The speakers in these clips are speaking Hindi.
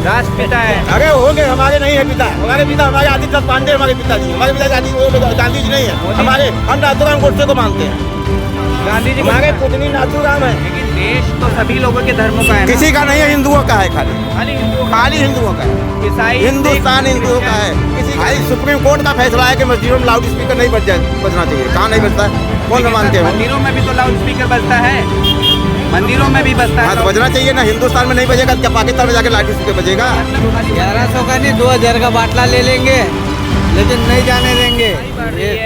राष्ट्रपिता है। अरे होंगे, हमारे नहीं है पिता। हमारे पिता हमारे आदित्य पांडे हमारे पिताजी। हमारे पिताजी गांधी जी नहीं है। हमारे हम नाथूराम गोडसे को मानते हैं। गांधी जी हमारे पुतली नाथूराम है। लेकिन देश तो सभी लोगों के धर्मों का है ना? किसी का नहीं है, हिंदुओं का है खाली। खाली हिंदुओं का है। ईसाई, हिंदुस्तान हिंदुओं का है। किसी का सुप्रीम कोर्ट का फैसला है कि मस्जिदों में लाउड स्पीकर नहीं बजना चाहिए। कहाँ नहीं बजता है? कौन मानते हो? मंदिरों में भी तो लाउड स्पीकर बजता है। मंदिरों में भी बजता हाँ है तो बजना चाहिए ना। हिंदुस्तान में नहीं बजेगा, क्या पाकिस्तान में जाके लाउड स्पीकर बजेगा? 1100 का नहीं 2000 का बाटला ले लेंगे, लेकिन नहीं जाने देंगे।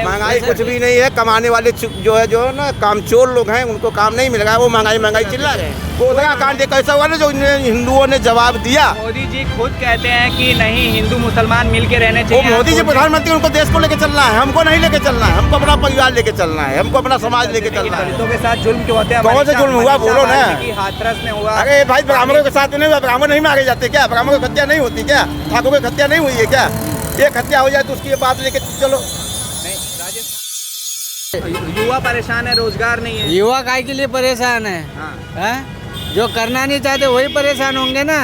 महंगाई कुछ भी नहीं है। कमाने वाले जो है ना कामचोर लोग हैं, उनको काम नहीं मिल रहा है। वो महंगाई चिल्ला रहे हैं। गोधरा कांड एक ऐसा हुआ ना जो हिंदुओं ने जवाब दिया। मोदी जी खुद कहते हैं कि नहीं, हिंदू मुसलमान मिलके रहने वो चाहिए। मोदी जी प्रधानमंत्री, उनको देश को लेके चलना है, हमको नहीं लेके चलना है। हमको अपना परिवार लेके चलना है, हमको अपना समाज लेके चलना है। दलितों के साथ जुल्म क्यों होते हैं? कौन से जुल्म हुआ बोलो ना। हाथरस में हुआ। अरे भाई ब्राह्मणों के साथ नहीं हुआ। ब्राह्मण नहीं मारे जाते क्या? ब्राह्मणों की हत्या नहीं होती क्या? ठाकुर की हत्या नहीं हुई है क्या? एक हत्या हो जाए तो उसकी बात लेके चलो। युवा परेशान है, रोजगार नहीं है। युवा काय के लिए परेशान है? हैं? जो करना नहीं चाहते वही परेशान होंगे ना।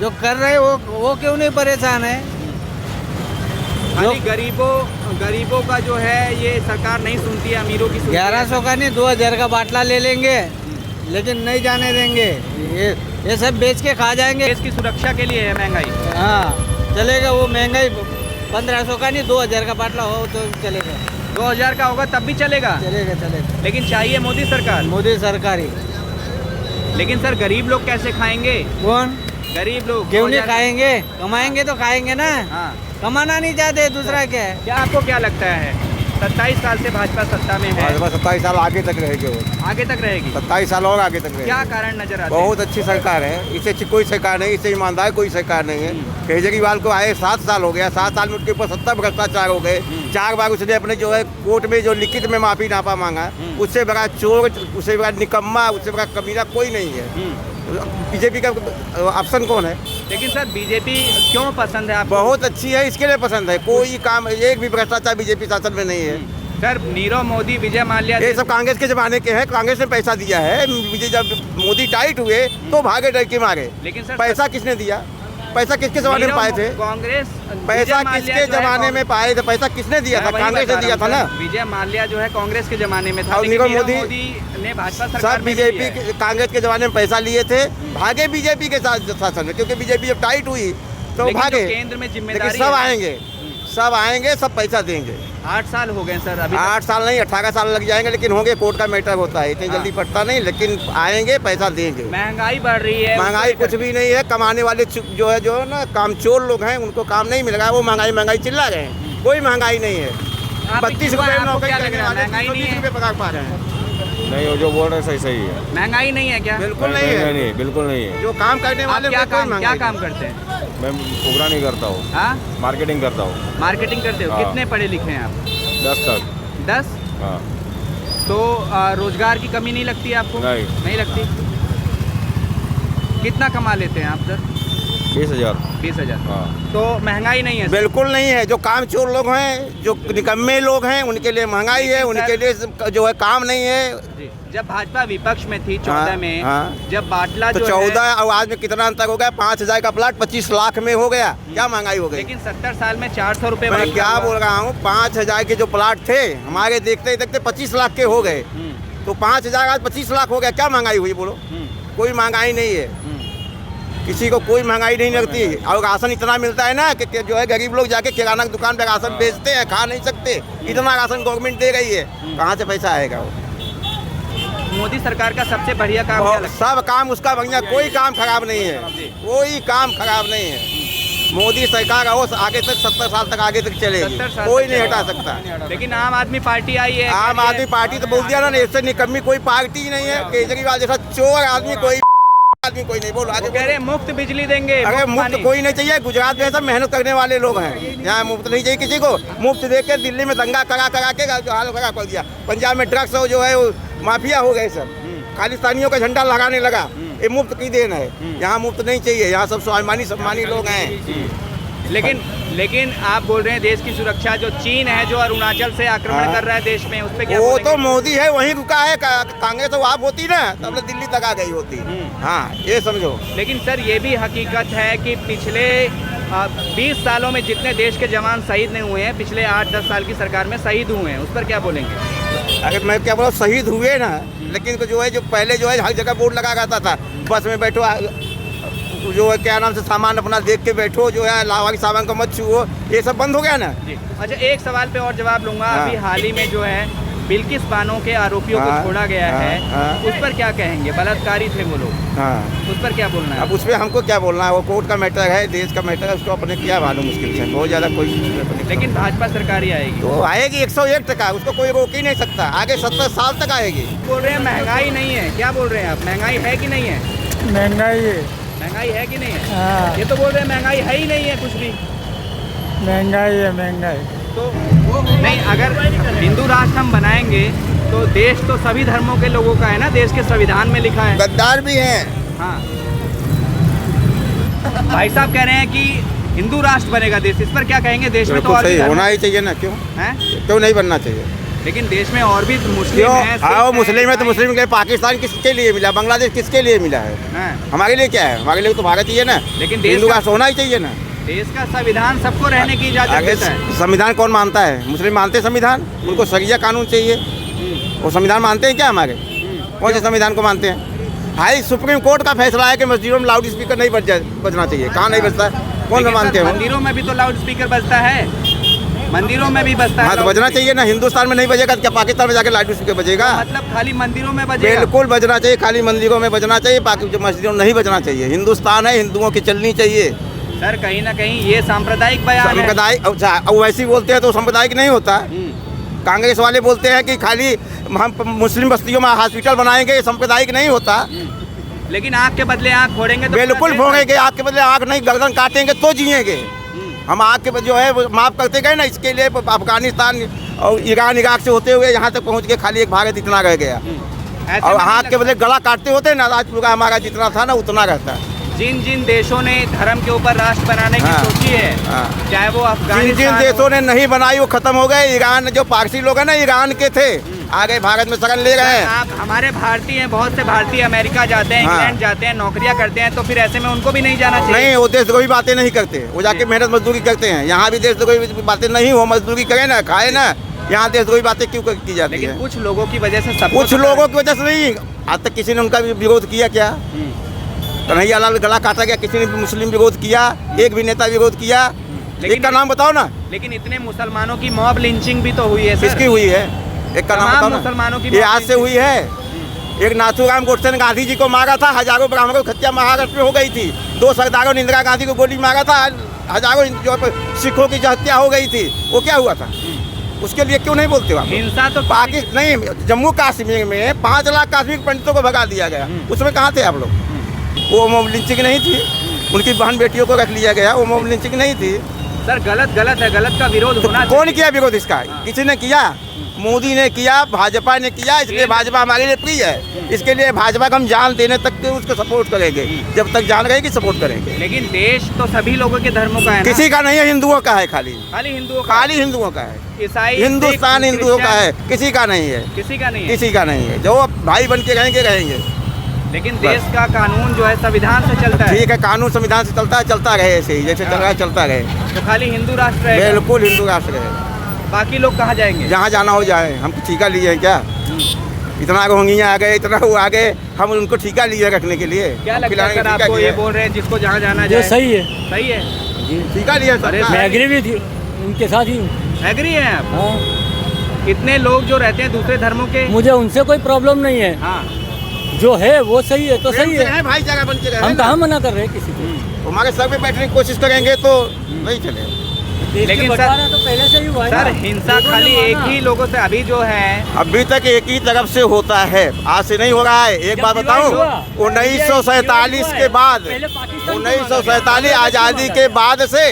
जो कर रहे वो क्यों नहीं परेशान है? खाली गरीबों का जो है ये सरकार नहीं सुनती है, अमीरों की सुनती है। 1100 का नहीं 2000 का बाटला ले लेंगे, लेकिन नहीं जाने देंगे। ये सब बेच के खा जाएंगे। देश की सुरक्षा के लिए है महंगाई। हाँ चलेगा। वो महंगाई 1500 का नहीं 2000 का बाटला हो तो चलेगा। 2000 का होगा तब भी चलेगा। चलेगा। लेकिन चाहिए मोदी सरकार। मोदी सरकार ही। लेकिन सर गरीब लोग कैसे खाएंगे? कौन? गरीब लोग क्यों नहीं खाएंगे? कमाएंगे तो खाएंगे ना। हाँ। कमाना नहीं चाहते, दूसरा क्या है? क्या आपको क्या लगता है? 27 साल से भाजपा सत्ता में है। 27 साल आगे तक रहेगी। आगे तक रहेगी। 27 साल और आगे तक रहेगी। क्या कारण नजर आता है? बहुत अच्छी सरकार है। इससे अच्छी कोई सरकार नहीं, इससे ईमानदार कोई सरकार नहीं है। केजरीवाल को आए 7 साल हो गया। 7 साल में उसके ऊपर 70 भ्रष्टाचार हो गए। 4 बार उसने अपने जो है कोर्ट में जो लिखित में माफी नापा मांगा। उससे बड़ा चोर, उससे बड़ा निकम्मा, उससे बड़ा कमीना कोई नहीं है। बीजेपी का ऑप्शन कौन है? लेकिन सर बीजेपी क्यों पसंद है आपको? बहुत अच्छी है, इसके लिए पसंद है। कोई काम एक भी भ्रष्टाचार बीजेपी शासन में नहीं है। सर नीरव मोदी, विजय माल्या ये सब कांग्रेस के जमाने के हैं। कांग्रेस ने पैसा दिया है। विजय जब मोदी टाइट हुए तो भागे डर के मारे। लेकिन सर पैसा किसने दिया? पैसा किसके जमाने में पाए थे? कांग्रेस। पैसा किसके जमाने में पाए थे? पैसा किसने दिया था? कांग्रेस ने दिया था ना। विजय माल्या जो है कांग्रेस के जमाने में था, और लेकिन नीरव मोदी ने भाजपा सरकार सब में दी है। बीजेपी कांग्रेस के जमाने में पैसा लिए थे, भागे बीजेपी के साथ शासन में। क्योंकि बीजेपी जब टाइट हुई तो लेकिन भागे। जो केंद्र में जिम्मेदारी लेकिन सब है। आएंगे, सब आएंगे, सब पैसा देंगे। 8 साल हो गए सर। अभी 8 साल नहीं 18 साल लग जाएंगे, लेकिन होंगे। कोर्ट का मैटर होता है, इतनी जल्दी पड़ता नहीं, लेकिन आएंगे, पैसा देंगे। महंगाई बढ़ रही है। महंगाई कुछ भी नहीं है। कमाने वाले जो है ना कामचोर लोग हैं, उनको काम नहीं मिल रहा है। वो महंगाई चिल्ला रहे हैं। कोई महंगाई नहीं है। 32 रुपये नौकरी करने वाले 320 रुपये पगार पा रहे हैं। नहीं, वो जो बोल रहे सही है। महंगाई नहीं है क्या? बिल्कुल नहीं है। नहीं, बिल्कुल नहीं है। जो काम करने आप वाले क्या में कोई काम महंगाई करते हैं? मैं उगरा नहीं करता हूँ, हाँ, मार्केटिंग करता हूँ। मार्केटिंग करते हो। हाँ। कितने पढ़े लिखे हैं आप? 10 तक। 10? हाँ। तो रोजगार की कमी नहीं लगती है आपको? नहीं लगती। कितना कमा लेते हैं आप सर? 20,000। 20,000। हाँ। तो महंगाई नहीं है? बिल्कुल नहीं है। जो कामचोर लोग हैं, जो निकम्मे लोग हैं, उनके लिए महंगाई है। उनके लिए जो है काम नहीं है। जी। जब भाजपा विपक्ष में थी 14 में, हाँ। जब बाटला तो जो 14 और आज में कितना अंतर हो गया? 5,000 का प्लाट 25 लाख में हो गया। क्या महंगाई हो गई? लेकिन 70 साल में 400 रुपये। मैं क्या बोल रहा हूँ, 5,000 के जो प्लाट थे हमारे देखते देखते 25 लाख के हो गए। तो 5,000 आज 25 लाख हो गया। क्या महंगाई हुई बोलो? कोई महंगाई नहीं है। किसी को कोई महंगाई नहीं लगती। और राशन इतना मिलता है ना कि जो है गरीब लोग जाके किराना की दुकान पे राशन बेचते हैं, खा नहीं सकते। इतना राशन गवर्नमेंट दे रही है, कहाँ से पैसा आएगा? वो मोदी सरकार का सबसे बढ़िया काम क्या लगता है? सब काम उसका बढ़िया। कोई काम खराब नहीं है। कोई काम खराब नहीं है। मोदी सरकार आओ आगे तक 70 साल तक आगे तक चलेगी। 70 साल कोई तक नहीं हटा सकता। लेकिन आम आदमी पार्टी आई है। आम आदमी पार्टी तो बोल दिया ना, इससे निकम्मी कोई पार्टी ही नहीं है। केजरीवाल जैसा चोर आदमी कोई नहीं। बोलो आगे। कह रहे मुफ्त बिजली देंगे। अरे मुफ्त कोई नहीं चाहिए। गुजरात में सब मेहनत करने वाले लोग हैं। यहाँ मुफ्त नहीं चाहिए किसी को। मुफ्त दे के दिल्ली में दंगा करा के जो हाल खराब कर दिया। पंजाब में ड्रग्स जो है वो माफिया हो गए सब। खालिस्तानियों का झंडा लगाने लगा। ये मुफ्त की देन है। यहाँ मुफ्त नहीं चाहिए। यहाँ सब स्वाभिमानी सम्मानी लोग हैं। लेकिन आप बोल रहे हैं देश की सुरक्षा जो चीन है, जो अरुणाचल से आक्रमण कर रहा है देश में, उस पे क्या वो बोलेंगे? तो मोदी है वहीं रुका है, कांग्रेस तो आप होती ना तब दिल्ली तक आ गई होती। हाँ ये समझो। लेकिन सर ये भी हकीकत है कि पिछले 20 सालों में जितने देश के जवान शहीद नहीं हुए हैं, पिछले 8-10 साल की सरकार में शहीद हुए हैं, उस पर क्या बोलेंगे? अगर मैं क्या बोला, शहीद हुए ना, लेकिन जो है जो पहले जो है हर जगह बोर्ड लगा रहता था, बस में बैठो जो है क्या नाम से सामान अपना देख के बैठो, जो है लावारी सामान को मत छुओ, ये सब बंद हो गया ना। अच्छा, एक सवाल पे और जवाब लूंगा। अभी हाल ही में जो है बिल्किस बानो के आरोपियों को छोड़ा गया है, उस पर क्या कहेंगे? बलात्कारी थे वो लोग, उस पर क्या बोलना है? अब उस पर हमको क्या बोलना है, वो कोर्ट का मैटर है, देश का मैटर है, उसको अपने क्या मालूम, मुश्किल से बहुत ज़्यादा कोई। लेकिन भाजपा सरकार ही आएगी तो आएगी 101%, उसको कोई रोक ही नहीं सकता, आगे 70 साल तक आएगी। बोल रहे हैं महंगाई नहीं है, क्या बोल रहे हैं आप? महंगाई है कि नहीं है? महंगाई है, महंगाई है कि नहीं है? हाँ ये तो बोल रहे हैं महंगाई है ही नहीं है कुछ भी। महंगाई है, महंगाई। तो नहीं, अगर हिंदू राष्ट्र हम बनाएंगे तो देश तो सभी धर्मों के लोगों का है ना, देश के संविधान में लिखा है। गद्दार भी हैं। हाँ, भाई साहब कह रहे हैं कि हिंदू राष्ट्र बनेगा देश, इस पर क्या कहेंगे? देश में तो और भी धर्म होना ही चाहिए ना, क्यों हैं? क्यों नहीं बनना चाहिए? लेकिन देश में और भी मुस्लिम क्यों? हैं, हाँ सिख मुस्लिम है तो हैं, मुस्लिम के पाकिस्तान किसके लिए मिला, बांग्लादेश किसके लिए मिला है? हैं। हमारे लिए क्या है? हमारे लिए तो भारत ही है ना। लेकिन देश हिंदू का- राष्ट्र होना ही चाहिए ना। देश का संविधान सबको रहने की इजाजत आगे देता है। संविधान कौन मानता है? मुस्लिम मानते हैं संविधान, उनको शरिया कानून चाहिए। वो संविधान मानते हैं क्या हमारे? कौन से संविधान को मानते हैं? हाई सुप्रीम कोर्ट का फैसला है कि मस्जिदों में लाउड स्पीकर नहीं बजना चाहिए। कहाँ नहीं बजता है? कौन सा मानते हैं? मंदिरों में भी तो लाउड स्पीकर बजता है, मंदिरों में भी बजता है। हाँ तो बजना चाहिए ना। हिंदुस्तान में नहीं बजेगा तो क्या पाकिस्तान में जाके लाउड स्पीकर बजेगा? मतलब खाली मंदिरों में बजेगा? बिल्कुल बजना चाहिए, खाली मंदिरों में बजना चाहिए, बाकी जो मस्जिदों में नहीं बजना चाहिए। हिंदुस्तान है, हिंदुओं की चलनी चाहिए। सर कहीं ना कहीं ये सांप्रदायिक बयान है। सांप्रदायिक वैसे ही बोलते हैं तो सांप्रदायिक नहीं होता। कांग्रेस वाले बोलते हैं कि खाली हम मुस्लिम बस्तियों में हॉस्पिटल बनाएंगे, ये सांप्रदायिक नहीं होता। लेकिन आँख के बदले आँख फोड़ेंगे तो बिल्कुल फोड़ेंगे, आँख के बदले आँख नहीं, गर्दन काटेंगे तो जिएंगे। हम आँख के जो है वो माफ करते गए ना, इसके लिए अफगानिस्तान और ईरान इराक से होते हुए यहाँ तक पहुँच के खाली एक भारत इतना रह गया। और आँख के बदले गला काटते होते ना, आज पूरा हमारा जितना था ना उतना रहता है। जिन जिन देशों ने धर्म के ऊपर राष्ट्र बनाने की सोची है, चाहे वो जिन अफगानिस्तान जिन देशों ने नहीं बनाई वो खत्म हो गए। ईरान जो पारसी लोग हैं ना, ईरान के थे, आगे भारत में शरण ले रहे हैं। आप हमारे भारतीय हैं, बहुत से भारतीय अमेरिका जाते हैं, इंग्लैंड जाते हैं, नौकरियां करते हैं, तो फिर ऐसे में उनको भी नहीं जाना चाहिए? नहीं, वो देशद्रोही बातें नहीं करते, वो जाके मेहनत मजदूरी करते हैं। यहाँ भी देशद्रोही बातें नहीं हो, मजदूरी करें ना, खाए ना। यहाँ देशद्रोही बातें क्यों की जाती है? लेकिन कुछ लोगों की वजह से सब कुछ लोगों की वजह से नहीं, आज तक किसी ने उनका विरोध किया क्या? कन्हैया लाल गला काटा गया, किसी ने मुस्लिम विरोध किया? एक भी नेता विरोध किया? एक का नाम बताओ ना। लेकिन इतने मुसलमानों की मॉब लिंचिंग भी तो हुई है सर। किसकी हुई है? एक का नाम बताओ ना। मुसलमानों की ये आज से हुई है। एक नाथूराम गोडसे ने गांधी जी को मारा था, हजारों ब्राह्मणों की हत्या महाराष्ट्र में हो गई थी। 2 सरदारों ने इंदिरा गांधी को गोली मारा था, हजारों जो सिखों की जो हत्या हो गई थी, वो क्या हुआ था? उसके लिए क्यों नहीं बोलते हो? हिंसा तो पाकिस्तान नहीं, जम्मू कश्मीर में 5 लाख कश्मीर पंडितों को भगा दिया गया। उसमें कहाँ थे आप लोग? वो मॉब लिंचिंग नहीं थी? उनकी बहन बेटियों को रख लिया गया, वो मॉब लिंचिंग नहीं थी? सर गलत है, गलत का विरोध होना कौन चाहिए। किया विरोध इसका? किसी ने किया? मोदी ने किया, भाजपा ने किया, इसलिए भाजपा हमारे लिए प्रिय है। इसके लिए भाजपा को हम जान देने तक के उसको सपोर्ट करेंगे, जब तक जान रहेगी सपोर्ट करेंगे। लेकिन देश तो सभी लोगों के धर्मों का है ना? किसी का नहीं है, हिंदुओं का है खाली। खाली हिंदुओं का? खाली हिंदुओं का है। ईसाई, हिंदुस्तान सिख, हिंदुओं का है, क्रिश्चियन, किसी का नहीं है। किसी का नहीं है। किसी का नहीं है। जो भाई बन के रहेंगे रहेंगे। लेकिन देश का कानून जो है संविधान से चलता है। ठीक है, कानून संविधान से चलता है, चलता रहे ऐसे ही जैसे चल रहा है, चलता रहे। तो खाली हिंदू राष्ट्र रहेगा? बिल्कुल हिंदू राष्ट्र रहे। बाकी लोग कहाँ जाएंगे? जहाँ जाना हो जाए। हम ठीका लिए हैं क्या? इतना रोहिंग्या आ गए, इतना वो आ गए, हम उनको ठीका लिए रखने के लिए। क्या लगता है खिलाने सर का ठीका आपको? किया ये बोल रहे हैं जिसको जहाँ जाना जो जाए। सही है, सही है, ठीका लिया सर। मैं एग्री भी थी, उनके साथ ही हूँ। एग्री हैं आप? हाँ, कितने लोग जो रहते हैं दूसरे धर्मों के? मुझे उनसे कोई प्रॉब्लम नहीं है। हाँ, जो है वो सही है तो सही है। भाईचारा बन के रहे हम ना। कहाँ मना कर रहे हैं किसी को? हमारे सर पे बैठने की कोशिश करेंगे तो नहीं चलेगा। लेकिन बंटवारा तो पहले से ही हुआ है सर ना। हिंसा लोगों ने खाली एक माना। ही लोगों से अभी जो है अभी तक एक ही तरफ से होता है, आज से नहीं हो रहा है। एक जब बात बताऊं, हुआ, 1947 के बाद, पहले पाकिस्तान को 1947 माना, आज़ादी के बाद से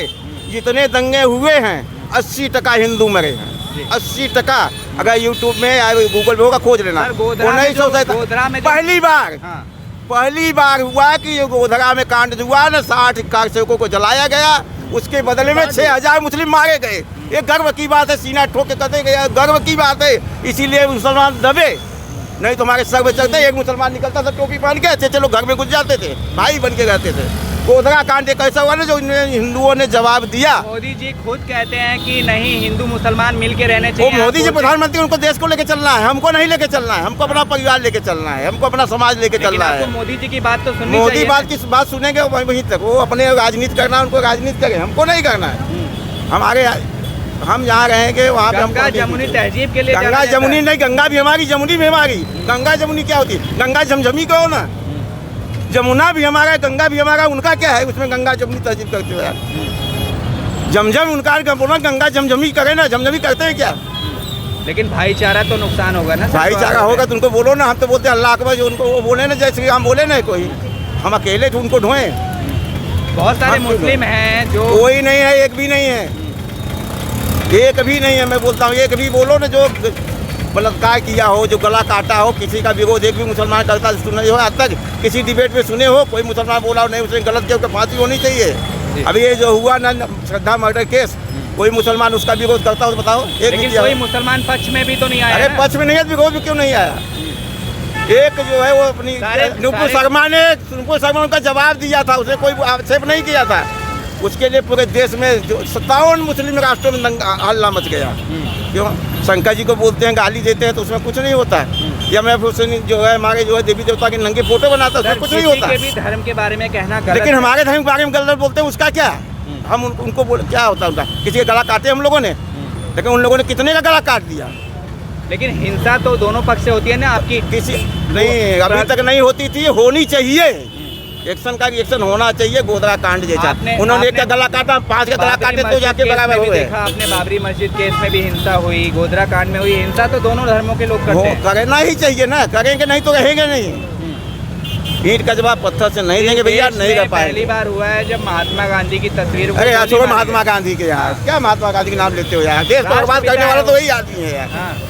जितने दंगे हुए हैं 80% हिंदू मरे हैं। 80%। अगर यूट्यूब में या गूगल पे होगा खोज लेना। सर, गोधरा में जो 1947 गोधरा में जो- पहली बार हाँ, पहली बार हुआ कि ये गोधरा में कांड हुआ ना, 60 कारसेवकों को जलाया गया, उसके बदले में 6000 मुस्लिम मारे गए। ये गर्व की बात है, सीना ठोक के कहते गए, गर्व की बात है। इसीलिए मुसलमान दबे, नहीं तो हमारे सर में चलते एक मुसलमान निकलता था टोपी पहन के, अच्छे लोग घर में घुस जाते थे, भाई बन के रहते थे। गोधरा कांड एक ऐसा हुआ ना जो हिंदुओं ने जवाब दिया। मोदी जी खुद कहते हैं कि नहीं, हिंदू मुसलमान मिल के रहने वो चाहिए। मोदी जी प्रधानमंत्री, उनको देश को लेके चलना है, हमको नहीं लेके चलना है, हमको अपना परिवार लेके चलना है, हमको अपना समाज लेके चलना है। तो मोदी जी की बात तो सुननी मोदी चाहिए। बात की बात सुनेंगे वहीं तक, वो अपने राजनीति करना है, उनको राजनीति करें, हमको नहीं करना है। हमारे हम जहाँ रहेंगे वहाँ पे गंगा जमुनी तहजीब के लिए गंगा जाना जाता जमुनी है। नहीं, गंगा भी हमारी, जमुनी भी हमारी। गंगा जमुनी क्या होती है? गंगा झमझमी कहो ना, जमुना भी हमारा है, गंगा भी हमारा। उनका क्या है उसमें गंगा जमुनी तहजीब करते हो यार? जमजम उनका बोला, गंगा जमजमी करे ना, जमजमी करते हैं क्या? लेकिन भाईचारा तो नुकसान होगा ना। भाईचारा होगा तो उनको बोलो ना, हम तो बोलते हैं अल्लाह अकबर, जो उनको वो बोले ना, जय श्री राम बोले ना कोई, हम अकेले तो उनको ढोएं। बहुत सारे हम मुस्लिम हैं जो कोई नहीं है, एक भी नहीं है, एक भी नहीं है। मैं बोलता हूँ एक भी बोलो ना जो बलात्कार किया हो, जो गला काटा हो, किसी का विरोध एक भी मुसलमान करता सुने हो? आज तक किसी डिबेट में सुने हो कोई मुसलमान बोला हो नहीं उसने गलत किया, उसको फांसी होनी चाहिए? अभी ये जो हुआ ना श्रद्धा मर्डर केस, कोई मुसलमान उसका विरोध करता हो तो बताओ? एक लेकिन भी कोई मुसलमान पक्ष में भी तो नहीं आया। अरे ना? पक्ष में नहीं है, विरोध भी क्यों नहीं आया? एक जो है वो अपनी नुपुर शर्मा उनका जवाब दिया था, उसने कोई आक्षेप नहीं किया था। उसके लिए पूरे देश में 57 मुस्लिम राष्ट्रों में हल्ला मच गया। क्यों? शंकर जी को बोलते हैं, गाली देते हैं तो उसमें कुछ नहीं होता। या मैं हुसैन जो है हमारे जो है देवी देवता के नंगे फोटो बनाता उसमें कुछ नहीं होता। किसी के भी धर्म के बारे में कहना गलत लेकिन है। हमारे धर्म के बारे में गलत बोलते हैं, उसका क्या? हम उनको क्या होता है उनका? किसी का गला काटे हम लोगों ने, लेकिन उन लोगों ने कितने का गला काट दिया। लेकिन हिंसा तो दोनों पक्ष से होती है ना आपकी। किसी नहीं, अभी तक नहीं होती थी, होनी चाहिए। एक्शन का एक्शन होना चाहिए। गोधरा कांड जैसा उन्होंने एक का गला काटा, 5 का गला काटे तो जाके बराबर हो गए। देखा आपने बाबरी मस्जिद केस में भी हिंसा हुई, गोधरा कांड में हुई हिंसा, तो दोनों धर्मों के लोग करते हैं। करना ही चाहिए ना, करेंगे नहीं तो रहेंगे नहीं। ईंट का जवाब पत्थर से नहीं देंगे भैया, नहीं रह पाएंगे। पहली बार हुआ है जब महात्मा गांधी की तस्वीर। अरे यार छोड़ो महात्मा गांधी के यार, क्या महात्मा गांधी के नाम लेते हो यार? देश को बर्बाद करने वाला तो वही आदमी है यार।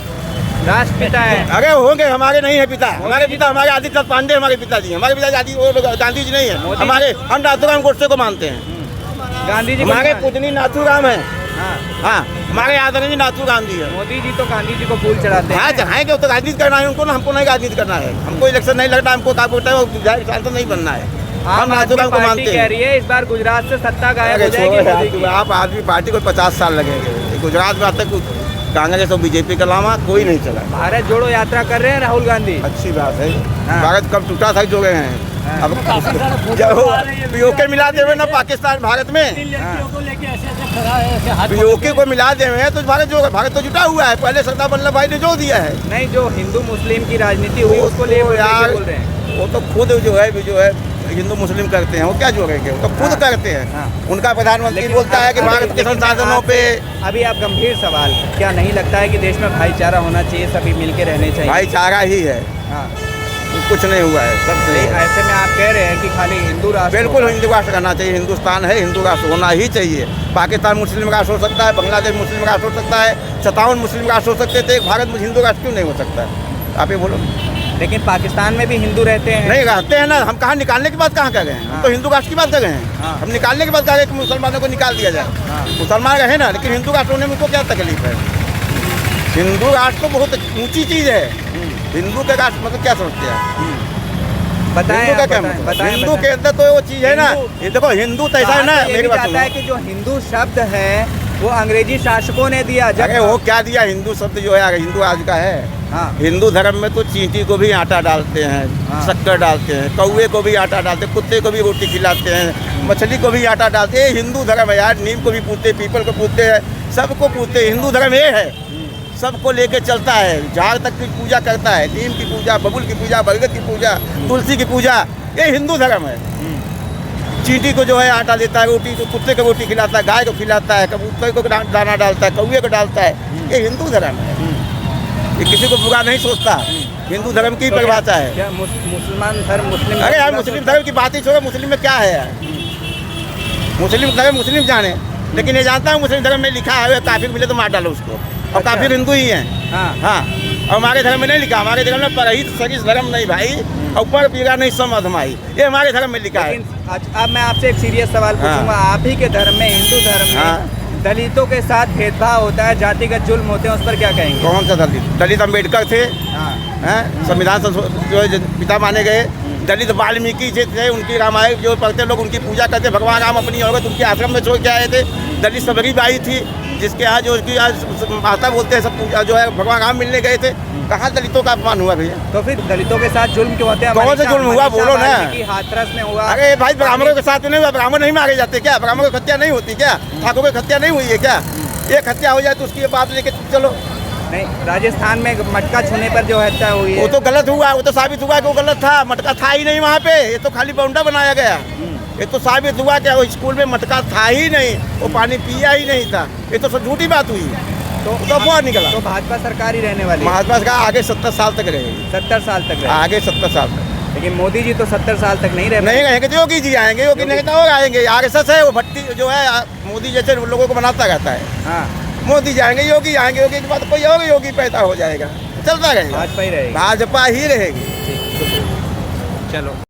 राष्ट्रपिता है। अरे होंगे, हमारे नहीं है पिता। हमारे पिता हमारे आदित्य पांडे हमारे पिताजी, हमारे पिताजी गांधी जी नहीं है। हमारे हम नाथूराम गोडसे को मानते हैं। गांधी जी हमारे पूजनी नाथूराम है। हाँ, हमारे आदरणीय नाथू गांधी है। मोदी जी तो गांधी जी को फूल चढ़ाते हैं। हाँ चढ़ाएंगे, वो तो राजनीति करना है उनको ना, हमको नहीं राजनीति करना है। हमको इलेक्शन नहीं लड़ना, हमको सांसद नहीं बनना है। हम नाथूराम को मानते कह हैं। रही है इस बार गुजरात से सत्ता गायब हो जाएगी। आप आदमी पार्टी को 50 साल लगेंगे। गुजरात में अब तक कांग्रेस और बीजेपी के अलावा कोई नहीं चला। भारत जोड़ो यात्रा कर रहे हैं राहुल गांधी। अच्छी बात है। भारत कब टूटा था जो गए हैं। अब पीओके मिला दे ना पाकिस्तान भारत में, पीओके को मिला दे तो भारत तो जुटा हुआ है। पहले सरदार वल्लभ भाई ने जो दिया है। नहीं, जो हिंदू मुस्लिम की राजनीति हुई उसको ले यार बोल रहे हैं। वो तो खुद जो है हिंदू मुस्लिम करते हैं, वो क्या जोड़ेंगे? वो तो खुद करते हैं। उनका प्रधानमंत्री बोलता है कि भारत के संसाधनों पे। अभी आप गंभीर सवाल, क्या नहीं लगता है कि देश में भाईचारा होना चाहिए, सभी मिलके रहने चाहिए? भाईचारा ही है, कुछ नहीं हुआ है, सब सही है। ऐसे में आप कह रहे हैं कि खाली हिंदू राष्ट्र? बिल्कुल हिंदू राष्ट्र करना चाहिए। हिंदुस्तान है, हिंदू राष्ट्र होना ही चाहिए। पाकिस्तान मुस्लिम राष्ट्र हो सकता है, बांग्लादेश मुस्लिम राष्ट्र हो सकता है, 57 मुस्लिम राष्ट्र हो सकते थे, भारत में हिंदू राष्ट्र क्यों नहीं हो सकता? आप ये बोलो। लेकिन पाकिस्तान में भी हिंदू रहते हैं। नहीं रहते हैं ना, हम कहाँ निकालने की बात कहाँ कर रहे हैं? हम तो हिंदू राष्ट्र की बात कर रहे हैं। हम निकालने की बात कर रहे हैं कि मुसलमानों को निकाल दिया जाए। मुसलमान रहे ना, लेकिन हिंदू राष्ट्र होने में उनको क्या तकलीफ है? हिंदू राष्ट्र तो बहुत ऊंची चीज़ है। हिंदू के राष्ट्र मतलब क्या समझते हैं? बताएं, हिंदू का क्या मतलब? हिंदू के अंदर तो वो चीज़ है ना, ये देखो हिंदू तो ऐसा है ना, मेरी बात सुनो। है कि जो हिंदू शब्द है वो अंग्रेजी शासकों ने दिया। अरे वो क्या दिया? हिंदू शब्द जो है हिंदू आज का है। हिंदू धर्म में तो चींटी को भी आटा डालते हैं, शक्कर डालते हैं, कौवे को भी आटा डालते हैं, कुत्ते को भी रोटी खिलाते हैं, मछली को भी आटा डालते हैं। हिंदू धर्म है यार। नीम को भी पूजते, पीपल को पूजते हैं, सबको पूजते हैं। हिंदू धर्म ये है, सबको लेके चलता है। झाड़ तक की पूजा करता है, नीम की पूजा, बबुल की पूजा, बरगद की पूजा, तुलसी की पूजा, ये हिंदू धर्म है। चींटी को जो है आटा देता है, रोटी, तो कुत्ते को रोटी खिलाता है, गाय को खिलाता है, कबूतर को दाना डालता है, कौवे को डालता है। ये हिंदू धर्म है, ये किसी को बुरा नहीं सोचता। हिंदू धर्म की परिभाषा है। क्या मुसलमान धर्म मुस्लिम? अरे यार मुस्लिम धर्म की बात ही छोड़ो, मुस्लिम में क्या है यार? मुस्लिम धर्म मुस्लिम जाने, लेकिन ये जानता हूँ मुस्लिम धर्म में लिखा है काफिर मिले तो मार डालो उसको, और काफिर हिंदू ही है। हाँ और हमारे धर्म में नहीं लिखा, हमारे धर्म में परहित सरिस धर्म नहीं भाई, और ऊपर पीड़ा नहीं समझ हमारी, ये हमारे धर्म में लिखा है। लेकिन अब मैं आपसे एक सीरियस सवाल हाँ। पूछूंगा, आप ही के धर्म में, हिंदू धर्म में हाँ। दलितों के साथ भेदभाव होता है, जातिगत जुल्म होते हैं, उस पर क्या कहेंगे? कौन सा दलित? दलित अम्बेडकर थे, हाँ। हैं संविधान जो है पिता माने गए। दलित वाल्मीकि जी थे, उनकी रामायण जो पढ़ते लोग उनकी पूजा करते, भगवान राम अपनी औरत उनके आश्रम में छोड़ के आए थे। दलित सबरी बाई थी, जिसके यहाँ जो उसकी आज माता बोलते हैं, सब पूजा जो है भगवान राम मिलने गए थे। कहाँ दलितों का अपमान हुआ भैया? तो फिर दलितों के साथ जुल्म क्यों होते हैं? कौन सा जुल्म हुआ बोलो ना? हाथरस में हुआ। अरे भाई ब्राह्मणों के साथ नहीं हुआ, ब्राह्मण नहीं मारे जाते क्या? ब्राह्मणों की हत्या नहीं होती क्या? ठाकुर की हत्या नहीं हुई है क्या? एक हत्या हो जाए तो उसकी बात लेके चलो। नहीं, राजस्थान में मटका छूने पर जो हत्या हुई है वो तो गलत हुआ, वो तो साबित हुआ कि वो गलत था। मटका था ही नहीं वहाँ पे, ये तो खाली बाउंडा बनाया गया। ये तो साबित हुआ कि वो स्कूल में मटका था ही नहीं, वो पानी पिया ही नहीं था। ये तो सब झूठी बात हुई, तो अफवाह निकला। तो भाजपा सरकार ही रहने वाली है। महात्मा का आगे 70 साल तक रहेगी, 70 साल तक रहे। आगे 70 साल तक लेकिन मोदी जी तो 70 साल तक नहीं रहे। नहीं रहेंगे। योगी जी आएंगे, योगी नहीं तो और आएंगे। आरएसएस है वो भट्टी जो है, मोदी जैसे लोगों को बनाता रहता है। हाँ, मोदी जाएंगे, योगी आएंगे, योगी के बाद कोई और योगी पैदा हो जाएगा, चलता रहेगा। भाजपा ही रहेगी। भाजपा ही रहेगी। चलो।